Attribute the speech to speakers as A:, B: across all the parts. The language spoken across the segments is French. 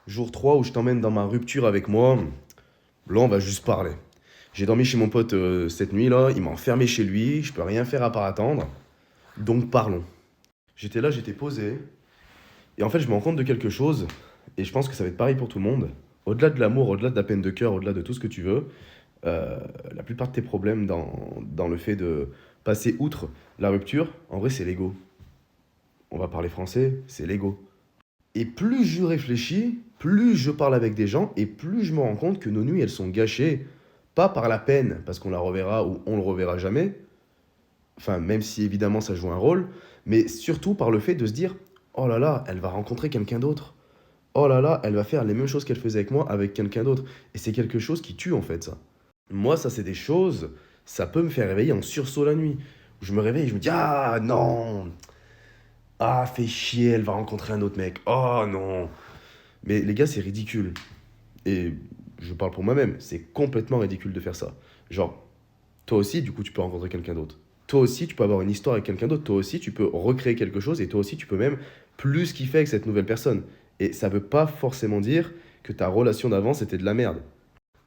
A: Jour 3 où je t'emmène dans ma rupture avec moi. Là, on va juste parler. J'ai dormi chez mon pote cette nuit là, il m'a enfermé chez lui, je peux rien faire à part attendre. Donc parlons. J'étais là, j'étais posé. Et en fait, je me rends compte de quelque chose. Et je pense que ça va être pareil pour tout le monde. Au-delà de l'amour, au-delà de la peine de cœur, au-delà de tout ce que tu veux, euh, la plupart de tes problèmes dans le fait de passer outre la rupture, en vrai, c'est l'ego. On va parler français, c'est l'ego. Et plus je réfléchis, plus je parle avec des gens, et plus je me rends compte que nos nuits, elles sont gâchées, pas par la peine, parce qu'on la reverra ou on le reverra jamais, enfin, même si évidemment ça joue un rôle, mais surtout par le fait de se dire, oh là là, elle va rencontrer quelqu'un d'autre. Oh là là, elle va faire les mêmes choses qu'elle faisait avec moi avec quelqu'un d'autre. Et c'est quelque chose qui tue en fait, ça. Moi, ça, c'est des choses, ça peut me faire réveiller en sursaut la nuit. Je me réveille et je me dis, ah non, ah, fais chier, elle va rencontrer un autre mec. Oh non. Mais les gars, c'est ridicule. Et je parle pour moi-même, c'est complètement ridicule de faire ça. Genre, toi aussi, du coup, tu peux rencontrer quelqu'un d'autre. Toi aussi, tu peux avoir une histoire avec quelqu'un d'autre. Toi aussi, tu peux recréer quelque chose. Et toi aussi, tu peux même plus kiffer avec cette nouvelle personne. Et ça veut pas forcément dire que ta relation d'avant, c'était de la merde.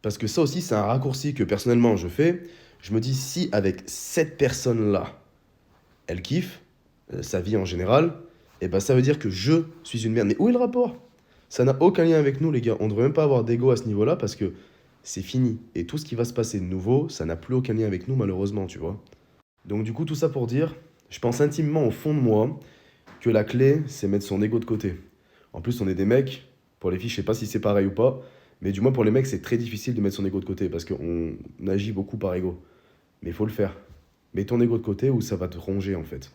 A: Parce que ça aussi, c'est un raccourci que personnellement je fais. Je me dis, si avec cette personne-là, elle kiffe, sa vie en général, et ben ça veut dire que je suis une merde. Mais où est le rapport? Ça n'a aucun lien avec nous, les gars. On ne devrait même pas avoir d'ego à ce niveau-là parce que c'est fini. Et tout ce qui va se passer de nouveau, ça n'a plus aucun lien avec nous, malheureusement, tu vois. Donc, du coup, tout ça pour dire, je pense intimement au fond de moi que la clé, c'est mettre son ego de côté. En plus, on est des mecs. Pour les filles, je sais pas si c'est pareil ou pas. Mais du moins, pour les mecs, c'est très difficile de mettre son ego de côté parce qu'on agit beaucoup par ego. Mais il faut le faire. Mets ton ego de côté ou ça va te ronger, en fait.